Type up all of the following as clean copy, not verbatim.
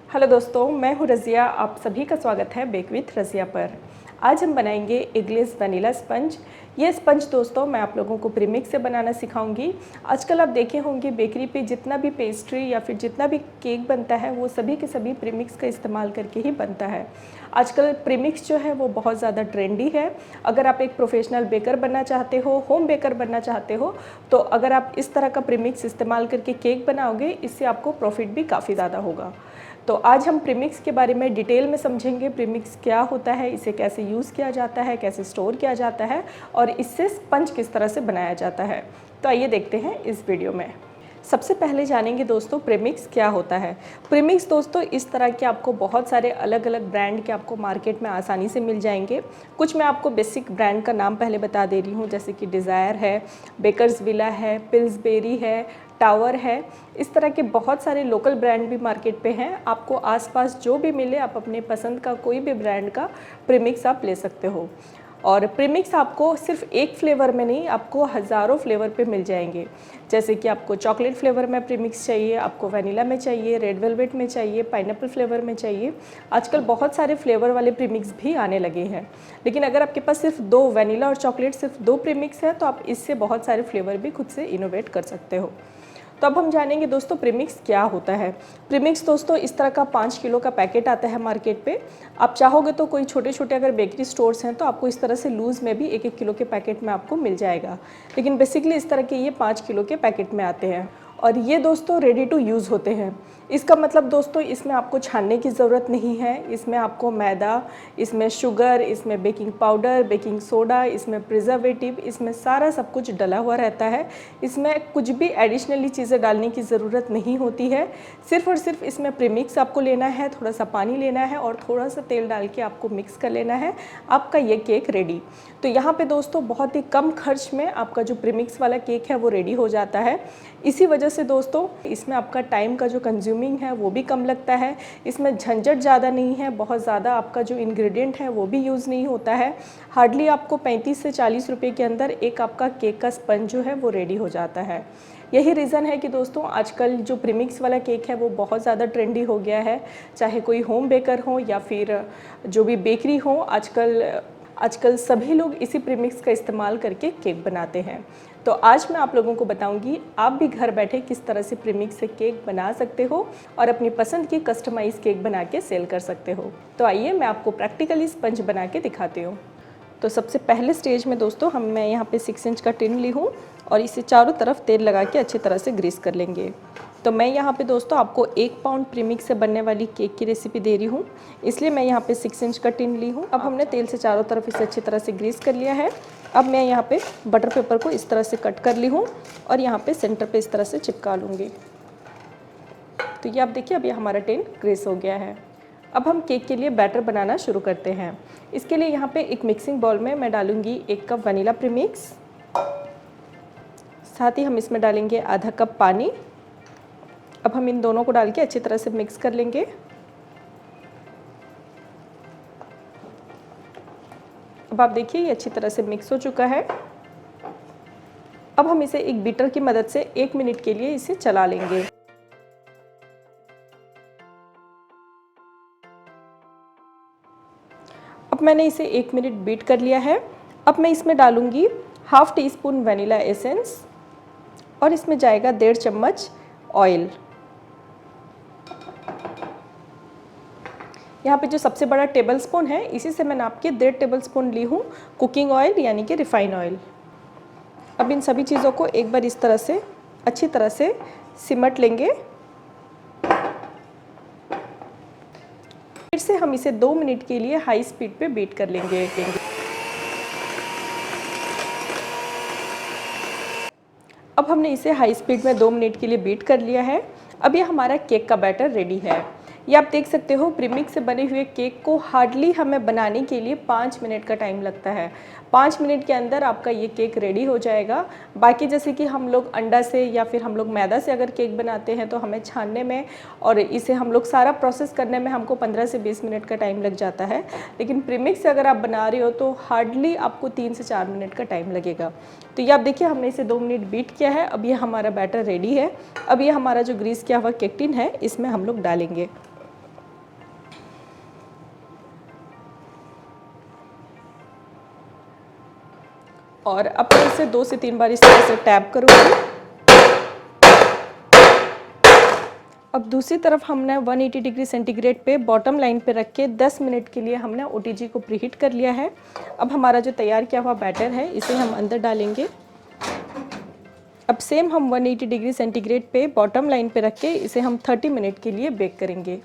Hello दोस्तों, मैं हूँ रज़िया। आप सभी का स्वागत है बेक विथ रज़िया पर। आज हम बनाएंगे एगलेस वनीला स्पंज। ये स्पंज दोस्तों मैं आप लोगों को प्रीमिक्स से बनाना सिखाऊंगी। आजकल आप देखे होंगे बेकरी पे जितना भी पेस्ट्री या फिर जितना भी केक बनता है वो सभी के सभी प्रीमिक्स का इस्तेमाल करके ही बनता है। आजकल प्रीमिक्स जो है वो बहुत ज़्यादा ट्रेंडी है। अगर आप एक प्रोफेशनल बेकर बनना चाहते हो, होम बेकर बनना चाहते हो, तो अगर आप इस तरह का प्रीमिक्स इस्तेमाल करके केक बनाओगे, इससे आपको प्रॉफिट भी काफ़ी ज़्यादा होगा। तो आज हम प्रीमिक्स के बारे में डिटेल में समझेंगे। प्रीमिक्स क्या होता है, इसे कैसे यूज़ किया जाता है, कैसे स्टोर किया जाता है और इससे स्पंज किस तरह से बनाया जाता है। तो आइए देखते हैं इस वीडियो में। सबसे पहले जानेंगे दोस्तों प्रीमिक्स क्या होता है। प्रीमिक्स दोस्तों इस तरह के आपको बहुत सारे अलग अलग ब्रांड के आपको मार्केट में आसानी से मिल जाएंगे। कुछ मैं आपको बेसिक ब्रांड का नाम पहले बता दे रही हूँ, जैसे कि डिज़ायर है, बेकर्स विला है, पिल्सबेरी है, टावर है। इस तरह के बहुत सारे लोकल ब्रांड भी मार्केट पे हैं। आपको आसपास जो भी मिले आप अपने पसंद का कोई भी ब्रांड का प्रीमिक्स आप ले सकते हो। और प्रीमिक्स आपको सिर्फ एक फ्लेवर में नहीं, आपको हज़ारों फ्लेवर पे मिल जाएंगे। जैसे कि आपको चॉकलेट फ्लेवर में प्रीमिक्स चाहिए, आपको वनीला में चाहिए, रेड वेलवेट में चाहिए, पाइनएप्पल फ्लेवर में चाहिए। आजकल बहुत सारे फ्लेवर वाले प्रीमिक्स भी आने लगे हैं। लेकिन अगर आपके पास सिर्फ दो वनीला और चॉकलेट सिर्फ दो प्रीमिक्स है तो आप इससे बहुत सारे फ्लेवर भी खुद से इनोवेट कर सकते हो। तो अब हम जानेंगे दोस्तों प्रीमिक्स क्या होता है। प्रीमिक्स दोस्तों इस तरह का 5 किलो का पैकेट आता है मार्केट पे। आप चाहोगे तो कोई छोटे छोटे अगर बेकरी स्टोर्स हैं तो आपको इस तरह से लूज़ में भी 1-1 किलो के पैकेट में आपको मिल जाएगा। लेकिन बेसिकली इस तरह के ये 5 किलो के पैकेट में आते हैं और ये दोस्तों रेडी टू यूज़ होते हैं। इसका मतलब दोस्तों इसमें आपको छानने की ज़रूरत नहीं है। इसमें आपको मैदा, इसमें शुगर, इसमें बेकिंग पाउडर, बेकिंग सोडा, इसमें प्रिजर्वेटिव, इसमें सारा सब कुछ डला हुआ रहता है। इसमें कुछ भी एडिशनली चीज़ें डालने की ज़रूरत नहीं होती है। सिर्फ़ और सिर्फ इसमें प्रीमिक्स आपको लेना है, थोड़ा सा पानी लेना है और थोड़ा सा तेल डाल के आपको मिक्स कर लेना है। आपका ये केक रेडी। तो यहाँ पे दोस्तों बहुत ही कम खर्च में आपका जो प्रीमिक्स वाला केक है वो रेडी हो जाता है। इसी वजह से दोस्तों इसमें आपका टाइम का जो कंज्यूमिंग है वो भी कम लगता है। इसमें झंझट ज़्यादा नहीं है, बहुत ज़्यादा आपका जो इंग्रेडिएंट है वो भी यूज़ नहीं होता है। हार्डली आपको 35 से 40 रुपये के अंदर एक आपका केक का स्पंज जो है वो रेडी हो जाता है। यही रीज़न है कि दोस्तों आजकल जो प्रीमिक्स वाला केक है वो बहुत ज़्यादा ट्रेंडी हो गया है। चाहे कोई होम बेकर हो या फिर जो भी बेकरी हो, आजकल सभी लोग इसी प्रीमिक्स का इस्तेमाल करके केक बनाते हैं। तो आज मैं आप लोगों को बताऊंगी आप भी घर बैठे किस तरह से प्रीमिक्स से केक बना सकते हो और अपनी पसंद की कस्टमाइज केक बना के सेल कर सकते हो। तो आइए मैं आपको प्रैक्टिकली स्पंज बना के दिखाती हूँ। तो सबसे पहले स्टेज में दोस्तों मैं यहाँ पे 6 इंच का टिन ली हूँ और इसे चारों तरफ तेल लगा के अच्छी तरह से ग्रीस कर लेंगे। तो मैं यहाँ पे दोस्तों आपको 1 पाउंड प्रीमिक्स से बनने वाली केक की रेसिपी दे रही हूँ, इसलिए मैं यहाँ पे 6 इंच का टिन ली हूँ। अब हमने तेल से चारों तरफ इसे अच्छी तरह से ग्रीस कर लिया है। अब मैं यहाँ पे बटर पेपर को इस तरह से कट कर ली हूँ और यहाँ पे सेंटर पे इस तरह से चिपका लूँगी। तो ये आप देखिए अब ये हमारा टिन ग्रीस हो गया है। अब हम केक के लिए बैटर बनाना शुरू करते हैं। इसके लिए यहाँ पे एक मिक्सिंग बाउल में मैं डालूँगी 1 कप वनीला प्रीमिक्स, साथ ही हम इसमें डालेंगे आधा कप पानी। अब हम इन दोनों को डाल के अच्छी तरह से मिक्स कर लेंगे। अब आप देखिए ये अच्छी तरह से मिक्स हो चुका है। अब हम इसे एक बीटर की मदद से 1 मिनट के लिए इसे चला लेंगे। अब मैंने इसे 1 मिनट बीट कर लिया है। अब मैं इसमें डालूंगी ½ टीस्पून वनीला एसेंस और इसमें जाएगा 1.5 चम्मच ऑयल। यहाँ पे जो सबसे बड़ा टेबल स्पून है इसी से मैं नाप के 1.5 टेबल स्पून ली हूँ कुकिंग ऑयल यानी कि रिफाइन ऑयल। अब इन सभी चीज़ों को एक बार इस तरह से अच्छी तरह से सिमट लेंगे। फिर से हम इसे 2 मिनट के लिए हाई स्पीड पे बीट कर लेंगे। अब हमने इसे हाई स्पीड में 2 मिनट के लिए बीट कर लिया है। अब ये हमारा केक का बैटर रेडी है। ये आप देख सकते हो प्रीमिक्स से बने हुए केक को हार्डली हमें बनाने के लिए 5 मिनट का टाइम लगता है। 5 मिनट के अंदर आपका ये केक रेडी हो जाएगा। बाकी जैसे कि हम लोग अंडा से या फिर हम लोग मैदा से अगर केक बनाते हैं तो हमें छानने में और इसे हम लोग सारा प्रोसेस करने में हमको 15 से 20 मिनट का टाइम लग जाता है। लेकिन प्रीमिक्स से अगर आप बना रहे हो तो हार्डली आपको 3 से 4 मिनट का टाइम लगेगा। तो ये आप देखिए हमने इसे 2 मिनट बीट किया है। अब ये हमारा बैटर रेडी है। अब ये हमारा जो ग्रीस किया हुआ केक टिन है इसमें हम लोग डालेंगे। और अब मैं इसे 2 से 3 बार इस तरह से टैप करूँगी। अब दूसरी तरफ हमने 180 डिग्री सेंटीग्रेड पे बॉटम लाइन पे रख के 10 मिनट के लिए हमने ओटीजी को प्रीहीट कर लिया है। अब हमारा जो तैयार किया हुआ बैटर है इसे हम अंदर डालेंगे। अब सेम हम 180 डिग्री सेंटीग्रेड पे बॉटम लाइन पे रख के इसे हम 30 मिनट के लिए बेक करेंगे।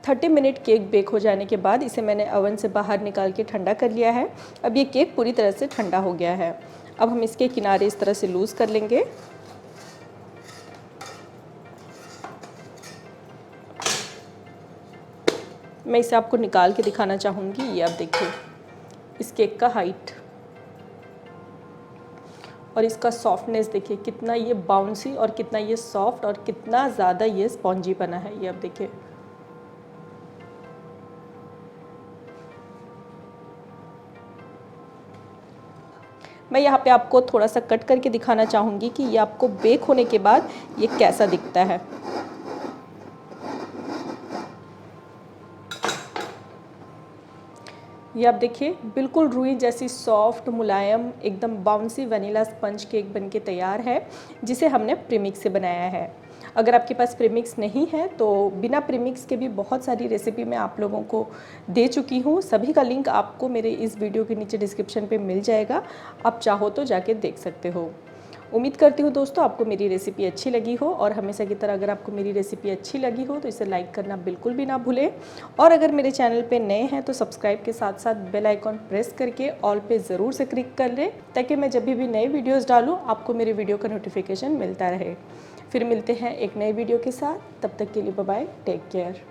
30 मिनट केक बेक हो जाने के बाद इसे मैंने ओवन से बाहर निकाल के ठंडा कर लिया है। अब ये केक पूरी तरह से ठंडा हो गया है। अब हम इसके किनारे इस तरह से लूज़ कर लेंगे। मैं इसे आपको निकाल के दिखाना चाहूँगी। ये आप देखिए इस केक का हाइट और इसका सॉफ्टनेस देखिए, कितना ये बाउंसी और कितना ये सॉफ्ट और कितना ज़्यादा ये स्पॉन्जी बना है। ये आप देखिए। मैं यहाँ पे आपको थोड़ा सा कट करके दिखाना चाहूँगी कि ये आपको बेक होने के बाद ये कैसा दिखता है। ये आप देखिए बिल्कुल रुई जैसी सॉफ्ट मुलायम एकदम बाउंसी वनीला स्पंज केक बनके तैयार है, जिसे हमने प्रीमिक्स से बनाया है। अगर आपके पास प्रीमिक्स नहीं है तो बिना प्रीमिक्स के भी बहुत सारी रेसिपी मैं आप लोगों को दे चुकी हूँ। सभी का लिंक आपको मेरे इस वीडियो के नीचे डिस्क्रिप्शन पे मिल जाएगा, आप चाहो तो जाके देख सकते हो। उम्मीद करती हूँ दोस्तों आपको मेरी रेसिपी अच्छी लगी हो, और हमेशा की तरह अगर आपको मेरी रेसिपी अच्छी लगी हो तो इसे लाइक करना बिल्कुल भी ना भूलें। और अगर मेरे चैनल पे नए हैं तो सब्सक्राइब के साथ साथ बेल आइकॉन प्रेस करके ऑल पे ज़रूर से क्लिक कर लें, ताकि मैं जब भी नए वीडियोज़ डालूँ आपको मेरे वीडियो का नोटिफिकेशन मिलता रहे। फिर मिलते हैं एक नए वीडियो के साथ, तब तक के लिए बाय बाय, टेक केयर।